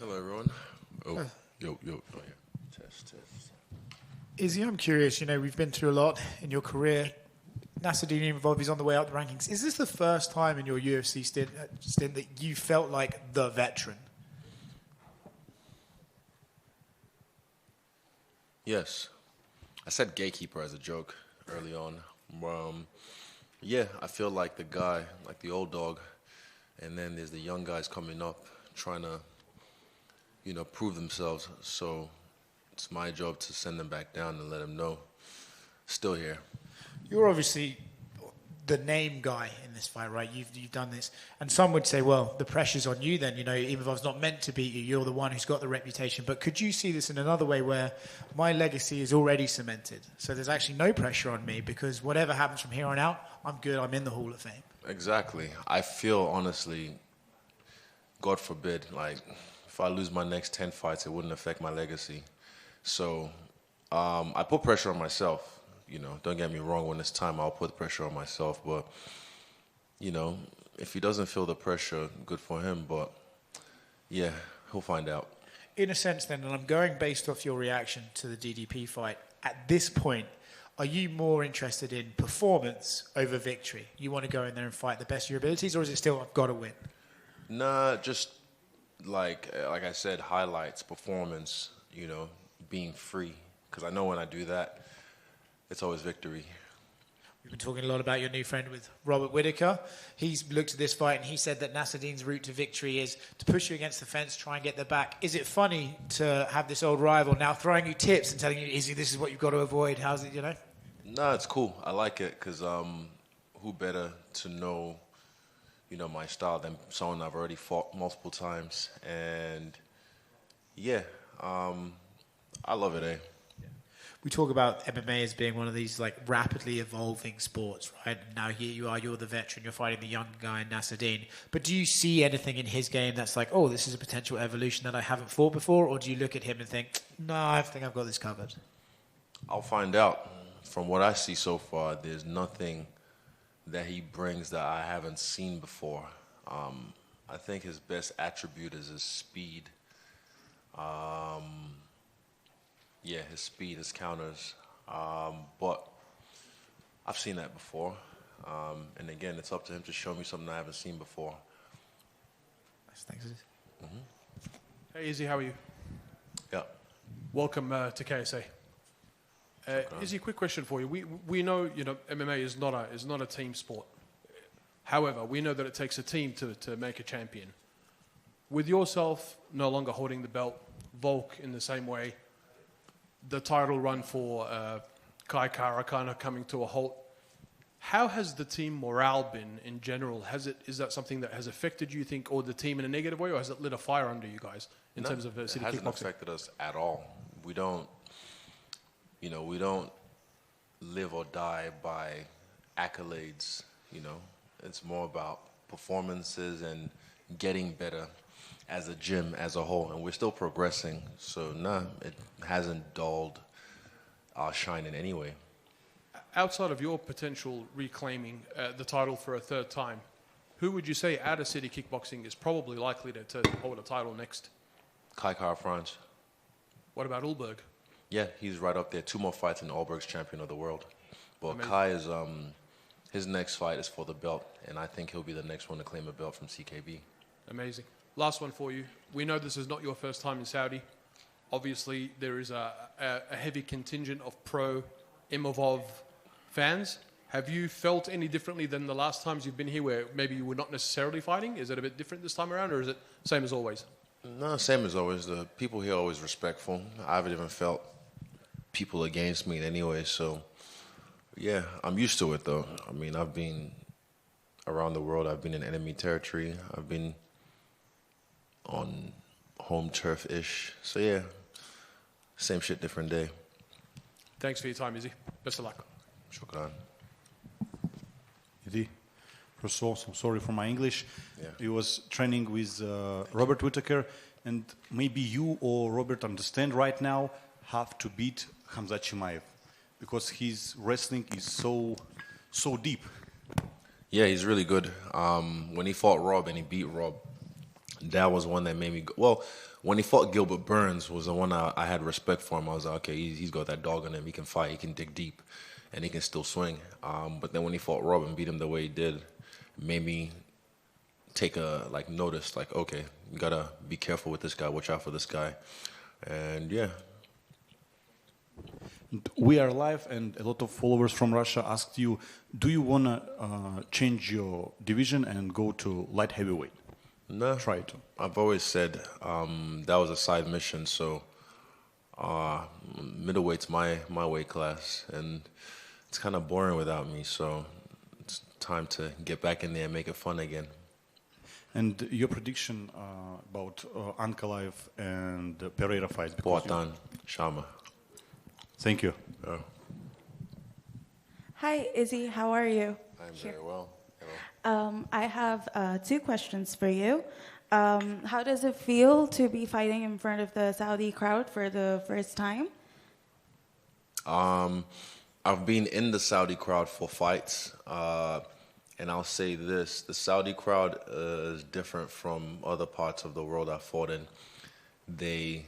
Hello, everyone. Oh, yo. Oh, yeah. Test. Izzy, I'm curious. We've been through a lot in your career. Nasruddin Imavov is on the way up the rankings. Is this the first time in your UFC stint that you felt like the veteran? Yes. I said gatekeeper as a joke early on. Yeah, I feel like the guy, like the old dog, and then there's the young guys coming up trying to, prove themselves. So it's my job to send them back down and let them know, still here. You're obviously the name guy in this fight, right? You've done this. And some would say, well, the pressure's on you then. Imavov's not meant to beat you. You're the one who's got the reputation. But could you see this in another way where my legacy is already cemented? So there's actually no pressure on me because whatever happens from here on out, I'm good. I'm in the Hall of Fame. Exactly. I feel, honestly, God forbid, if I lose my next 10 fights, it wouldn't affect my legacy. So I put pressure on myself. Don't get me wrong, when it's time, I'll put pressure on myself. But, if he doesn't feel the pressure, good for him. But, yeah, he'll find out. In a sense, then, and I'm going based off your reaction to the DDP fight, at this point, are you more interested in performance over victory? You want to go in there and fight the best of your abilities, or is it still, I've got to win? Nah, just like I said, highlights, performance, being free. Because I know when I do that, it's always victory. We've been talking a lot about your new friend with Robert Whittaker. He's looked at this fight and he said that Nasruddin's route to victory is to push you against the fence, try and get the back. Is it funny to have this old rival now throwing you tips and telling you, Izzy, this is what you've got to avoid? How's it, No, it's cool. I like it because who better to know, my style than someone I've already fought multiple times. And, yeah, I love it, eh? We talk about MMA as being one of these rapidly evolving sports, right? Now here you are, you're the veteran, you're fighting the young guy, Nasruddin. But do you see anything in his game that's like, oh, this is a potential evolution that I haven't fought before? Or do you look at him and think, no, I think I've got this covered? I'll find out. From what I see so far, there's nothing that he brings that I haven't seen before. I think his best attribute is his speed. Yeah, his speed, his counters. But I've seen that before. And again, it's up to him to show me something I haven't seen before. Thanks. Mm-hmm. Hey, Izzy, how are you? Yeah. Welcome to KSA. Izzy, quick question for you. We know, MMA is not a team sport. However, we know that it takes a team to make a champion. With yourself no longer holding the belt, Volk in the same way, the title run for Kai Kara kind of coming to a halt. How has the team morale been in general? Is that something that has affected you think, or the team in a negative way, or has it lit a fire under you guys in terms of City Kickboxing? It hasn't affected us at all. We don't live or die by accolades. It's more about performances and getting better as a gym as a whole, and we're still progressing. So, it hasn't dulled our shine in any way. Outside of your potential reclaiming the title for a third time, who would you say out of City Kickboxing is probably likely to hold a title next? Kai Kara France. What about Ulberg? Yeah, he's right up there. 2 more fights and Ulberg's champion of the world. But Amazing. Kai is his next fight is for the belt, and I think he'll be the next one to claim a belt from CKB. Amazing. Last one for you. We know this is not your first time in Saudi. Obviously, there is a heavy contingent of pro-Imavov fans. Have you felt any differently than the last times you've been here where maybe you were not necessarily fighting? Is it a bit different this time around, or is it same as always? No, same as always. The people here are always respectful. I haven't even felt people against me in any way. So, yeah, I'm used to it, though. I mean, I've been around the world. I've been in enemy territory. I've been on home turf-ish. So, yeah, same shit, different day. Thanks for your time, Izzy. Best of luck. Shukran. Izzy, first of all, I'm sorry for my English. Yeah. He was training with Robert Whittaker, and maybe you or Robert understand right now have to beat Khamzat Chimaev because his wrestling is so deep. Yeah, he's really good. When he fought Rob and he beat Rob, That was one that made me go. Well, when he fought Gilbert Burns was the one I had respect for him. I was like, okay, he's got that dog in him. He can fight. He can dig deep, and he can still swing. But then when he fought Rob and beat him the way he did, it made me take a notice. Like, okay, you gotta be careful with this guy. Watch out for this guy. And yeah. We are live, and a lot of followers from Russia asked you, do you want to change your division and go to light heavyweight? No. Try to. I've always said that was a side mission, so middleweight's my weight class, and it's kind of boring without me, so it's time to get back in there and make it fun again. And your prediction about Ankalaev and Pereira fights? Poatan, Shama. Thank you. Hi, Izzy. How are you? I'm very well. Hello. I have 2 questions for you. How does it feel to be fighting in front of the Saudi crowd for the first time? I've been in the Saudi crowd for fights, and I'll say this: the Saudi crowd is different from other parts of the world I've fought in. They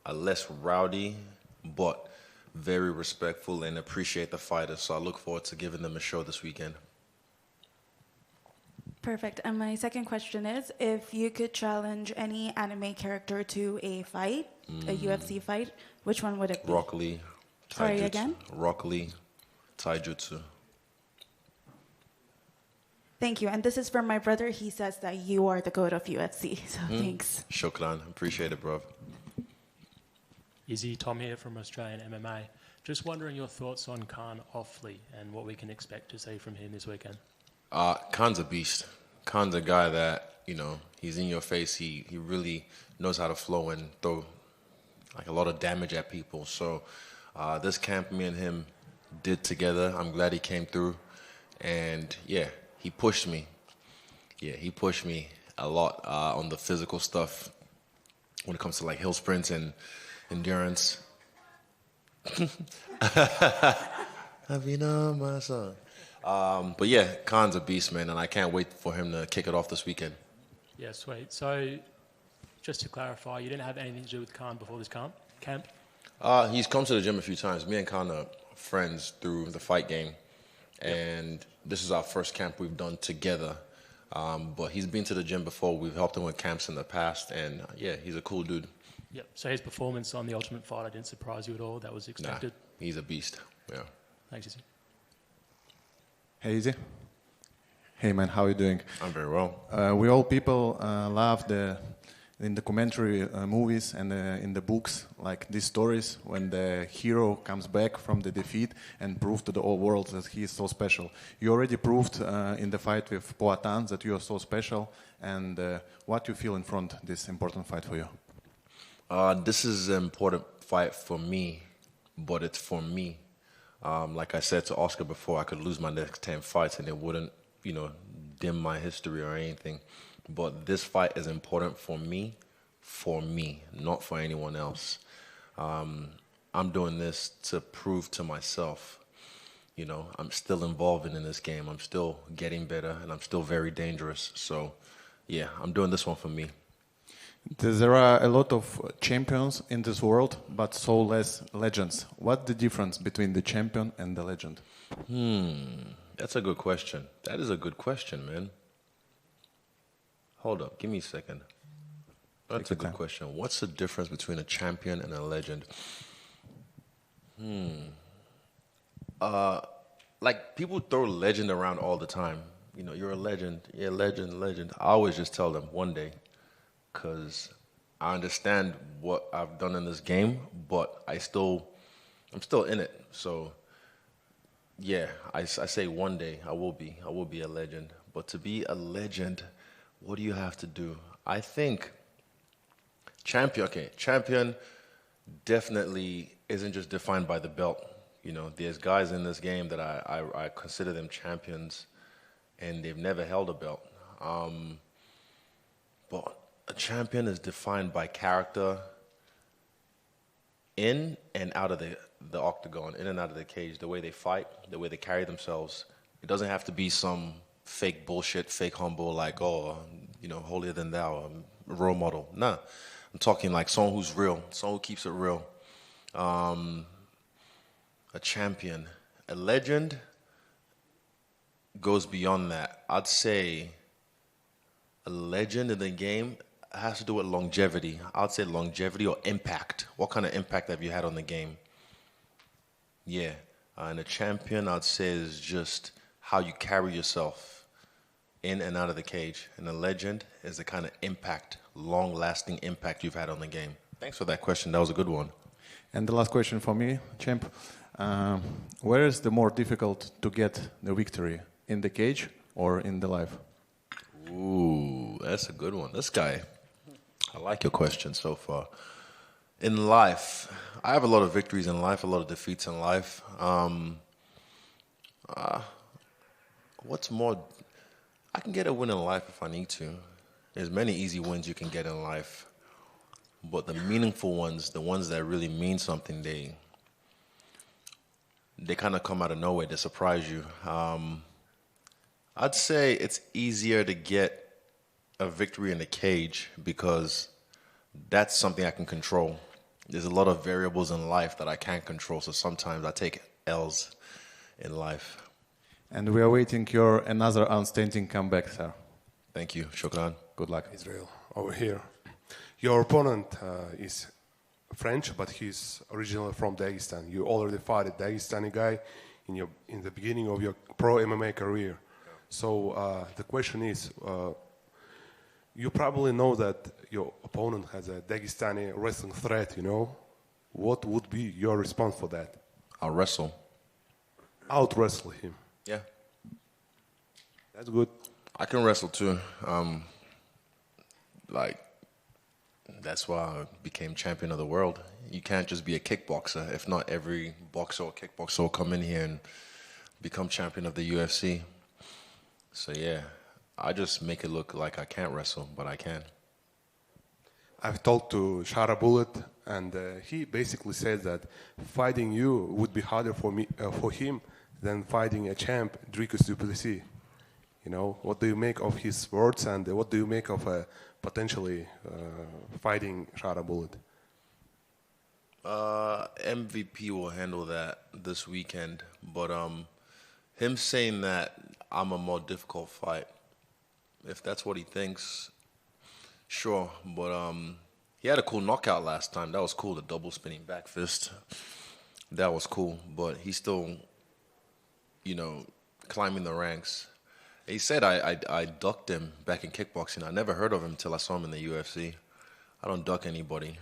are less rowdy, but very respectful and appreciate the fighters. So I look forward to giving them a show this weekend. Perfect. And my second question is, if you could challenge any anime character to a fight, a UFC fight, which one would it be? Rock Lee. Sorry, Taijutsu. again? Rock Lee. Taijutsu. Thank you. And this is from my brother. He says that you are the GOAT of UFC. So thanks. Shukran. Appreciate it, bro. Izzy, Tom here from Australian MMA. Just wondering your thoughts on Khan Offley and what we can expect to see from him this weekend. Khan's a beast. Khan's a guy that, he's in your face. He really knows how to flow and throw a lot of damage at people. So this camp me and him did together. I'm glad he came through. And yeah, he pushed me. Yeah, he pushed me a lot on the physical stuff when it comes to hill sprints and endurance. I've been on my son. But yeah, Khan's a beast, man, and I can't wait for him to kick it off this weekend. Yeah, sweet. So, just to clarify, you didn't have anything to do with Khan before this camp? He's come to the gym a few times. Me and Khan are friends through the fight game, and this is our first camp we've done together. But he's been to the gym before. We've helped him with camps in the past, and yeah, he's a cool dude. Yep. So his performance on the Ultimate Fighter didn't surprise you at all? That was expected? Nah, he's a beast. Yeah. Thanks, Izzy. Hey, Izzy. Hey, man, how are you doing? I'm very well. We all people love in the documentary movies and in the books, these stories when the hero comes back from the defeat and proves to the whole world that he is so special. You already proved in the fight with Poatan that you are so special, and what you feel in front of this important fight for you? This is an important fight for me, but it's for me. Like I said to Oscar before, I could lose my next 10 fights and it wouldn't, dim my history or anything. But this fight is important for me, not for anyone else. I'm doing this to prove to myself, I'm still involved in this game. I'm still getting better and I'm still very dangerous. So, yeah, I'm doing this one for me. There are a lot of champions in this world, but so less legends. What's the difference between the champion and the legend? That's a good question. That is a good question, man. Hold up. Give me a second. That's a good question. What's the difference between a champion and a legend? People throw legend around all the time. You're a legend. Yeah, legend. I always just tell them one day. Because I understand what I've done in this game, but I'm still in it. So, yeah, I say one day I will be a legend. But to be a legend, what do you have to do? I think champion definitely isn't just defined by the belt. There's guys in this game that I consider them champions, and they've never held a belt. But a champion is defined by character in and out of the octagon, in and out of the cage, the way they fight, the way they carry themselves. It doesn't have to be some fake bullshit, fake humble, holier than thou. role model. Nah, I'm talking like someone who's real, someone who keeps it real. A champion, a legend goes beyond that. I'd say a legend in the game has to do with longevity. I'd say longevity or impact. What kind of impact have you had on the game? Yeah. And a champion, I'd say, is just how you carry yourself in and out of the cage. And a legend is the kind of impact, long-lasting impact you've had on the game. Thanks for that question. That was a good one. And the last question for me, champ. Where is the more difficult to get the victory? In the cage or in the life? Ooh, that's a good one. This guy, I like your question so far. In life, I have a lot of victories in life, a lot of defeats in life. What's more, I can get a win in life if I need to. There's many easy wins you can get in life. But the meaningful ones, the ones that really mean something, they kind of come out of nowhere. They surprise you. I'd say it's easier to get a victory in the cage because that's something I can control. There's a lot of variables in life that I can't control, so sometimes I take L's in life. And we are waiting your another outstanding comeback, sir. Thank you. Shukran. Good luck. Israel, over here. Your opponent is French, but he's originally from Dagestan. You already fought a Dagestani guy in the beginning of your pro MMA career. So the question is, you probably know that your opponent has a Dagestani wrestling threat, you know. What would be your response for that? I'll wrestle. Out-wrestle him. Yeah. That's good. I can wrestle too. That's why I became champion of the world. You can't just be a kickboxer. If not, every boxer or kickboxer will come in here and become champion of the UFC. So yeah, I just make it look like I can't wrestle, but I can. I've talked to Shara Bullet, and he basically says that fighting you would be harder for him than fighting a champ, Dricus du Plessis. You know, what do you make of his words, and what do you make of potentially fighting Shara Bullet? MVP will handle that this weekend, but him saying that I'm a more difficult fight, if that's what he thinks, sure. But he had a cool knockout last time. That was cool, the double spinning back fist. That was cool, but he's still, climbing the ranks. He said I ducked him back in kickboxing. I never heard of him until I saw him in the UFC. I don't duck anybody.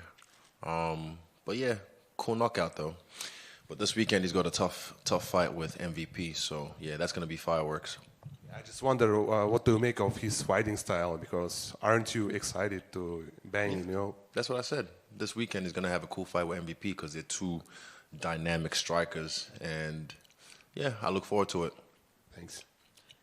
But yeah, cool knockout though. But this weekend he's got a tough fight with MVP. So yeah, that's gonna be fireworks. I just wonder what do you make of his fighting style? Because aren't you excited to bang him? You know. That's what I said. This weekend he's gonna have a cool fight with MVP because they're two dynamic strikers, and yeah, I look forward to it. Thanks.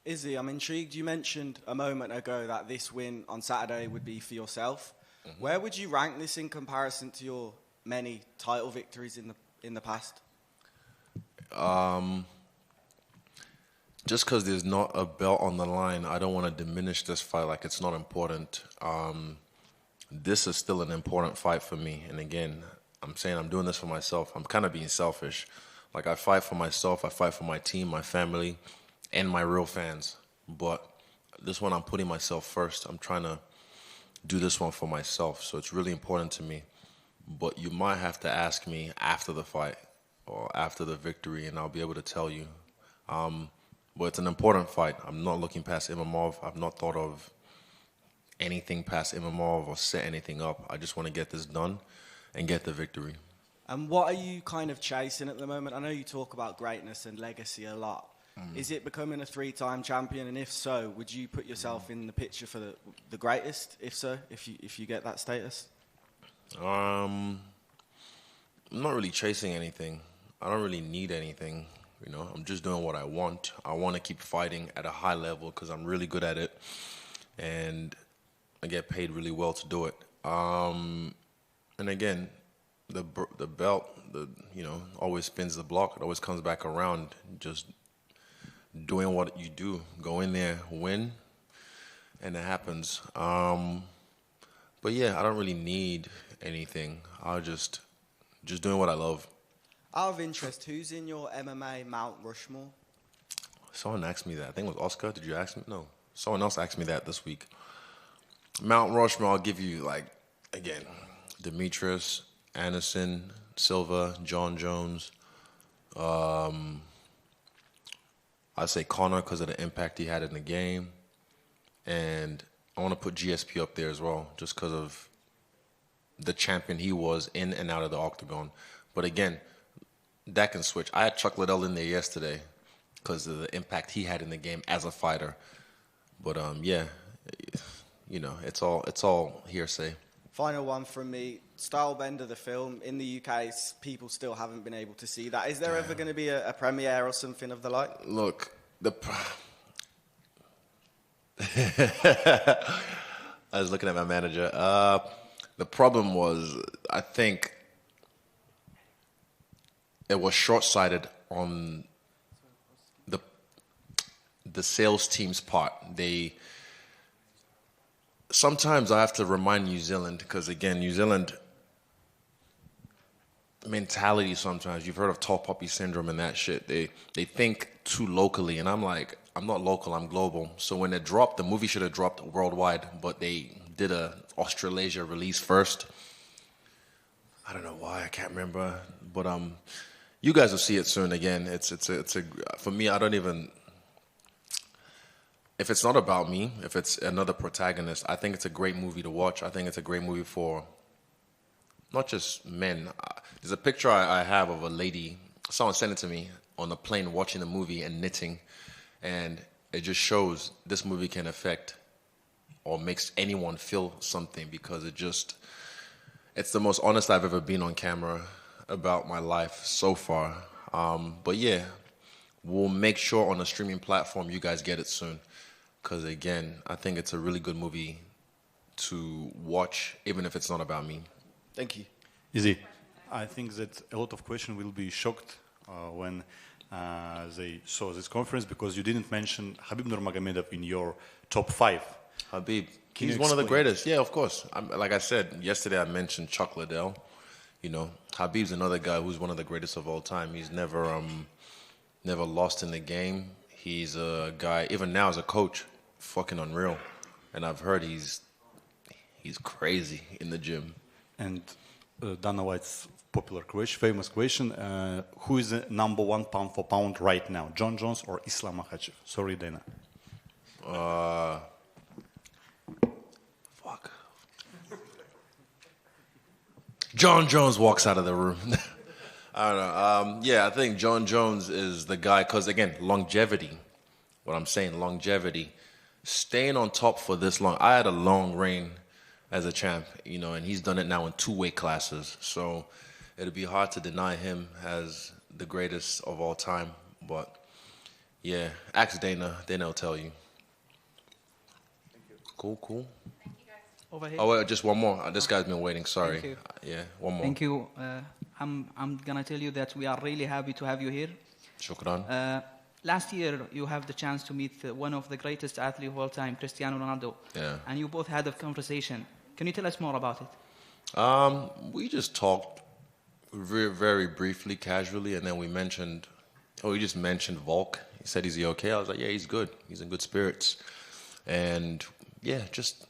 Izzy, I'm intrigued. You mentioned a moment ago that this win on Saturday would be for yourself. Mm-hmm. Where would you rank this in comparison to your many title victories in the past? Just because there's not a belt on the line, I don't want to diminish this fight like it's not important. This is still an important fight for me. And again, I'm saying I'm doing this for myself. I'm kind of being selfish. Like, I fight for myself, I fight for my team, my family, and my real fans. But this one, I'm putting myself first. I'm trying to do this one for myself. So it's really important to me. But you might have to ask me after the fight or after the victory, and I'll be able to tell you. But it's an important fight. I'm not looking past Imamov. I've not thought of anything past Imamov or set anything up. I just want to get this done and get the victory. And what are you kind of chasing at the moment? I know you talk about greatness and legacy a lot. Is it becoming a 3-time champion? And if so, would you put yourself in the picture for the greatest? If so, if you get that status? I'm not really chasing anything. I don't really need anything. I'm just doing what I want. I want to keep fighting at a high level because I'm really good at it, and I get paid really well to do it. And again, the belt, always spins the block. It always comes back around. Just doing what you do, go in there, win, and it happens. But yeah, I don't really need anything. I'll just doing what I love. Out of interest, who's in your MMA Mount Rushmore? Someone asked me that. I think it was Oscar. Did you ask me? No. Someone else asked me that this week. Mount Rushmore, I'll give you, like, again, Demetrius, Anderson, Silva, John Jones. I'd say Conor because of the impact he had in the game. And I want to put GSP up there as well, just because of the champion he was in and out of the octagon. But again, that can switch. I had Chuck Liddell in there yesterday because of the impact he had in the game as a fighter. But yeah, you know, it's all hearsay. Final one from me. Stylebender, the film, in the UK, people still haven't been able to see that. Is there ever going to be a premiere or something of the like? Look, I was looking at my manager. The problem was, I think it was short-sighted on the sales team's part. Sometimes I have to remind New Zealand, because again, New Zealand mentality sometimes, you've heard of tall poppy syndrome and that shit. They think too locally, and I'm like, I'm not local, I'm global. So when it dropped, the movie should have dropped worldwide, but they did a Australasia release first. I don't know why, I can't remember, but you guys will see it soon. Again, it's a for me, I don't even. If it's not about me, if it's another protagonist, I think it's a great movie to watch. I think it's a great movie for not just men. There's a picture I have of a lady, someone sent it to me, on a plane watching the movie and knitting. And it just shows this movie can affect or makes anyone feel something, because it's the most honest I've ever been on camera about my life so far. But yeah, we'll make sure on a streaming platform you guys get it soon. Because again, I think it's a really good movie to watch, even if it's not about me. Thank you. Easy. I think that a lot of questions will be shocked when they saw this conference, because you didn't mention Khabib Nurmagomedov in your top 5. Habib, Can he's you one of the explain? greatest. Yeah, of course. Like I said, yesterday I mentioned Chuck Liddell. You know, Habib's another guy who's one of the greatest of all time. He's never lost in the game. He's a guy, even now as a coach, fucking unreal. And I've heard he's crazy in the gym. And Dana White's popular question, famous question, who is the number 1 pound for pound right now, John Jones or Islam Makhachev? Sorry, Dana. Fuck. John Jones walks out of the room. I don't know. Yeah, I think John Jones is the guy, because again, longevity. What I'm saying, longevity. Staying on top for this long. I had a long reign as a champ, you know, and he's done it now in 2 weight classes. So it'd be hard to deny him as the greatest of all time. But yeah, ask Dana. Dana will tell you. Cool. Thank you guys. Over here. Oh, wait, just one more. This guy's been waiting. Sorry. Thank you. Yeah, one more. Thank you. I'm gonna tell you that we are really happy to have you here. Shukran. Last year, you have the chance to meet one of the greatest athletes of all time, Cristiano Ronaldo. Yeah. And you both had a conversation. Can you tell us more about it? We just talked very, very briefly, casually, and then we just mentioned Volk. He said, is he okay? I was like, yeah, he's good. He's in good spirits. And yeah, just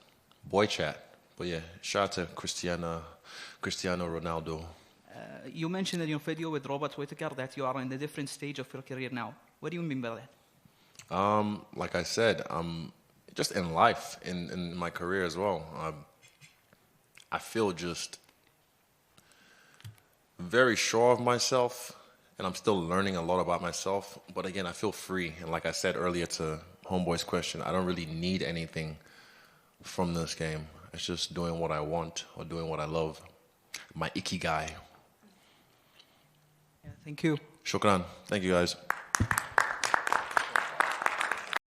boy chat. But yeah, shout out to Cristiano Ronaldo. You mentioned in your video with Robert Whittaker that you are in a different stage of your career now. What do you mean by that? Like I said, just in life, in my career as well. I feel just very sure of myself, and I'm still learning a lot about myself. But again, I feel free. And like I said earlier to Homeboy's question, I don't really need anything from this game. It's just doing what I want or doing what I love. My ikigai. Yeah, thank you. Shukran. Thank you, guys.